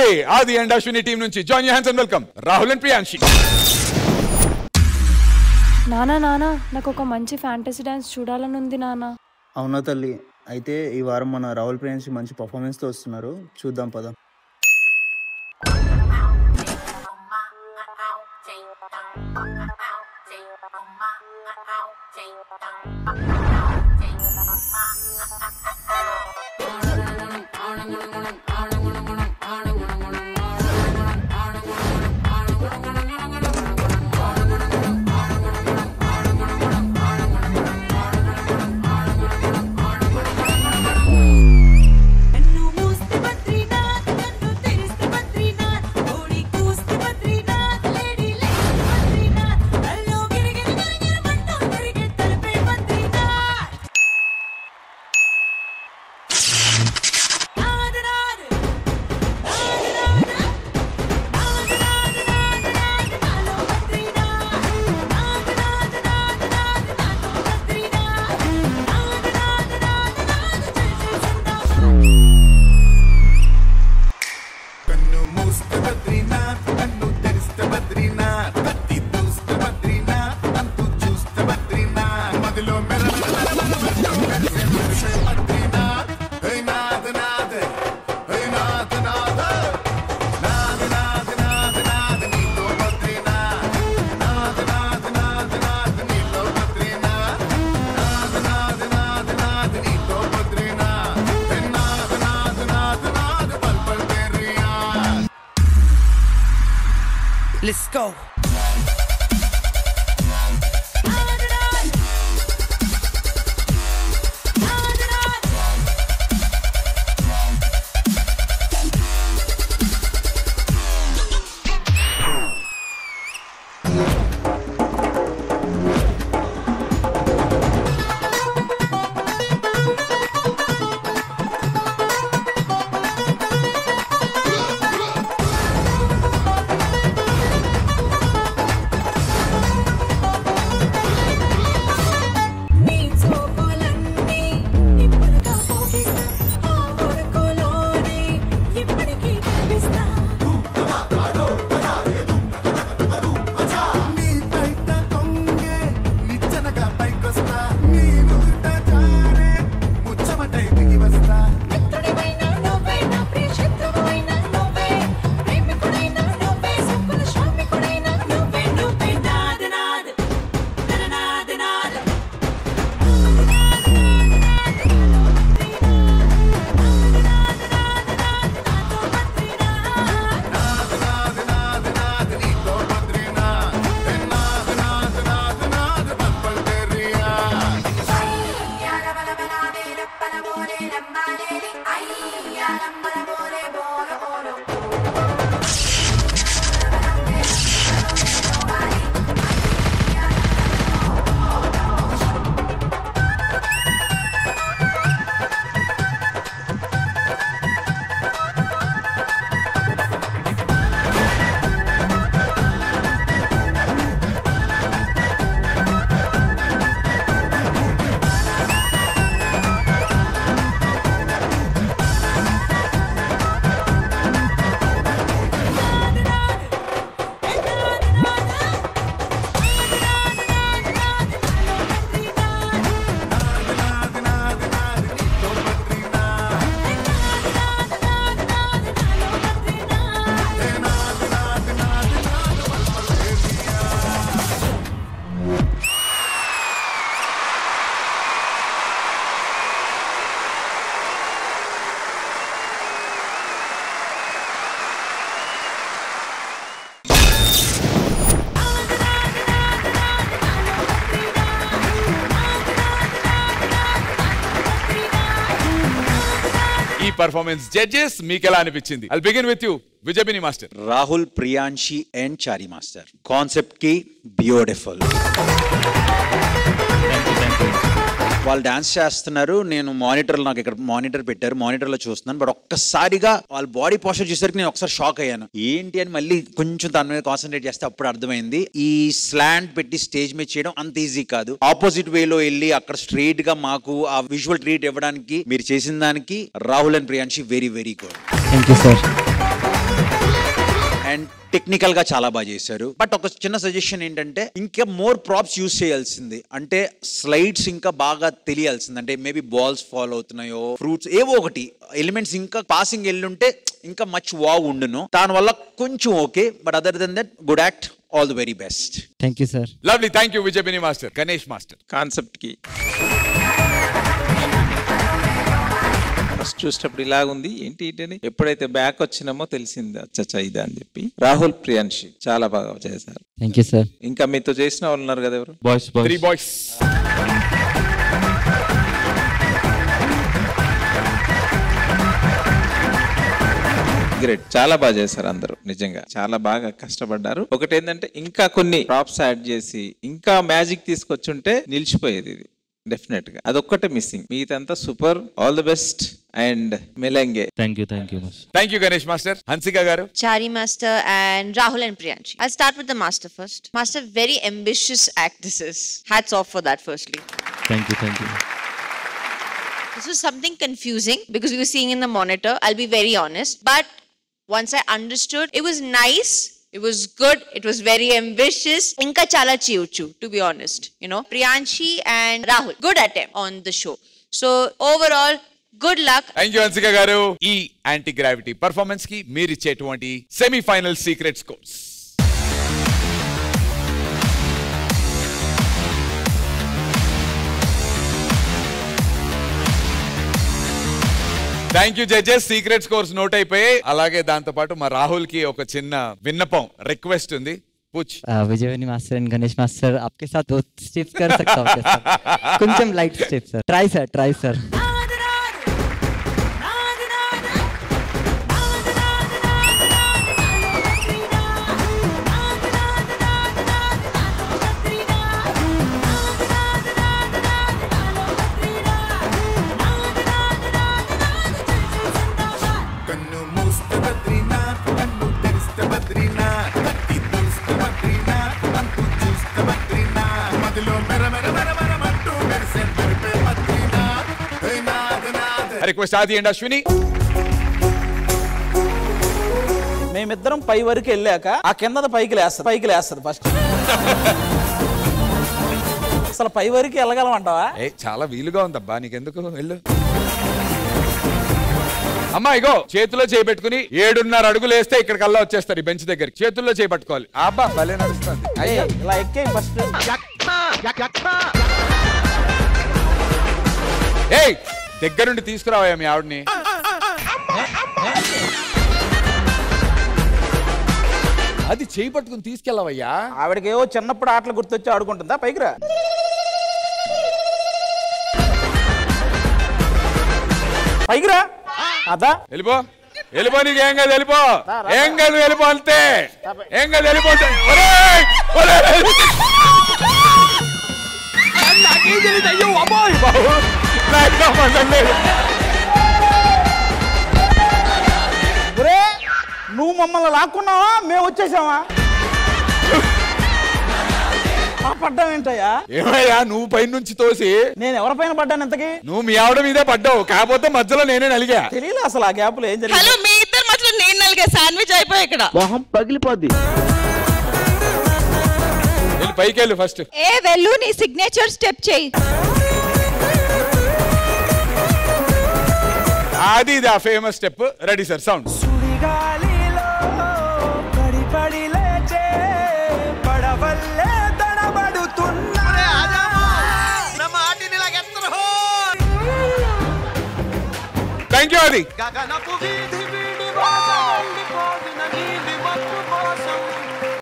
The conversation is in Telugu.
అలాగే ఆది అండ్ అశ్విని టీం నుంచి join your hands and welcome Rahul and Priyanshi. నానా నాకు ఒక మంచి ఫ్యాంటసీ డాన్స్ చూడాలని ఉంది నానా. అవునా తల్లి, అయితే ఈ వారం మన రాహుల్ ప్రియాంశి మంచి పర్ఫార్మెన్స్తో వస్తున్నారు, చూద్దాం పద. Let's go. performance judges మీకు ఎలా అనిపించింది? I'll begin with you Vijayabini master. Rahul Priyanshi and Chari master concept కి బ్యూటిఫుల్. వాళ్ళు డాన్స్ చేస్తున్నారు, నేను మానిటర్లో నాకు ఇక్కడ మానిటర్ పెట్టారు, మానిటర్లో చూస్తున్నాను. బట్ ఒక్కసారిగా వాళ్ళ బాడీ పోస్చర్ చూసరికి నేను ఒకసారి షాక్ అయ్యాను. ఏంటి అని మళ్ళీ కొంచెం దాని మీద కాన్సన్ట్రేట్ చేస్తే అప్పుడు అర్థమైంది ఈ స్లాంట్ పెట్టి స్టేజ్ మీద చేయడం అంత ఈజీ కాదు. ఆపోజిట్ వేలో వెళ్ళి అక్కడ స్ట్రైట్ గా మాకు ఆ విజువల్ ట్రీట్ ఇవ్వడానికి మీరు చేసిన దానికి Rahul and Priyanshi very very good. Thank you sir. Technical గా చాలా బాగా చేశారు. బట్ ఒక చిన్న సజెషన్ ఏంటంటే ఇంకా మోర్ ప్రాప్స్ యూజ్ చేయాల్సింది, అంటే స్లైడ్స్ ఇంకా బాగా తెలియాల్సింది. అంటే మేబీ బాల్స్ ఫాల్ అవుతున్నాయో, ఫ్రూట్స్ ఏవో ఒకటి ఎలిమెంట్స్ ఇంకా పాసింగ్ వెళ్ళుంటే ఇంకా మచ్ వావ్ ఉండును. దానివల్ల కొంచెం okay, but other than that good act. All the very best. Thank you sir. Lovely, thank you Vijay master. Ganesh master, concept కి ఫస్ట్ చూసేటప్పుడు ఇలాగుంది ఏంటి ఏంటని, ఎప్పుడైతే బ్యాక్ వచ్చినామో తెలిసింది అచ్చచ్చా ఇదా అని చెప్పి. రాహుల్, ప్రియాంశి చాలా బాగా చేశారు. Thank you sir. ఇంకా మీతో చేసిన వాళ్ళు ఉన్నారు కదా, ఎవరు? Boys 3 boys. గ్రేట్, చాలా బాగా చేశారు అందరూ, నిజంగా చాలా బాగా కష్టపడ్డారు. ఒకటి ఏంటంటే ఇంకా కొన్ని ప్రాప్స్ యాడ్ చేసి ఇంకా మ్యాజిక్ తీసుకొచ్చుంటే నిలిచిపోయేది ఇది డెఫినెట్ గా. అదొక్కటే మిస్సింగ్, మిగతా super. All the best and మెలంగే. Thank you Ganesh master. Hansika garu. Chari master and Rahul and Priyanshi. I'll start with the master first. Master, very ambitious act this is. Hats off for that firstly. Thank you. This was something confusing because we were seeing in the monitor. I'll be very honest. But once I understood, it was nice. It was good. It was very ambitious. Inka chala chiuchu, to be honest. You know, Priyanshi and Rahul, good attempt on the show. So overall, good luck. Thank you Hansika గారు. ఈ యాంటీ గ్రావిటీ పర్ఫార్మెన్స్ కి మీరు ఇచ్చేటువంటి semi-final secret scores. Thank you judges. Secret scores note అయిపోయాయి. అలాగే దాంతో పాటు మా రాహుల్ కి ఒక చిన్న విన్నపం, రిక్వెస్ట్ ఉంది. పూచ్. Vijay master and Ganesh master आपके साथ 2 स्टेप्स कर सकता हूं क्या सर? కొంచెం light step sir. Try sir. Request ఆది అండ్ అశ్విని. మేమిద్దరం పై వరకు వెళ్ళాక ఆ కింద పైకి లేస్తుంది ఫస్ట్. అసలు పై వరకు వెళ్ళగలమంటావా? చాలా వీలుగా ఉందబ్బా, నీకెందుకు? వెళ్ళు అమ్మా. ఇగో చేతిలో చేయబెట్టుకుని 7.5 అడుగులు వేస్తే ఇక్కడ కల్లా వచ్చేస్తారు ఈ బెంచ్ దగ్గరికి. చేతుల్లో చేయబట్టుకోవాలి. అబ్బా భలే నడుస్తుంది. ఇలా ఎక్కే ఫస్ట్. ఏయ్, దగ్గరుండి తీసుకురావా మీ ఆవిడని. అది చేయి పట్టుకుని తీసుకెళ్ళవయ్యా. ఆవిడకి ఏవో చిన్నప్పుడు ఆటలు గుర్తొచ్చి ఆడుకుంటుందా? పైకి రా. పైకి రా. అదా వెళ్ళిపో. నీకు ఏం కాదు, వెళ్ళిపో. ఏం కాదు, వెళ్ళిపో అంతే. ఏం కాదు, వెళ్ళిపో. నువ్వు మమ్మల్ని లాక్కున్నావా, మేము వచ్చేసావా? పడ్డావు ఏంటయ్యా? ఏమయ్యా నువ్వు పైన నుంచి తోసి? నేను ఎవరి పైన పడ్డాను ఇంతకి? నువ్వు మీ ఆవిడ మీదే పడ్డావు, కాకపోతే మధ్యలో నేనే నలిగా. తెలియదు అసలు ఆ గ్యాప్ లో ఏం జరిగింది. హలో, మీ ఇద్దరు మధ్యలో నేను నలిగా. శాండ్విచ్ అయిపోయి ఇక్కడ మొహం పగిలిపోద్ది. పైకి వెళ్ళు ఫస్ట్. వెళ్ళు, నీ సిగ్నేచర్ స్టెప్ చెయ్యి. అది ఇది ఆ famous step. Ready sir, sound. Thank you. అది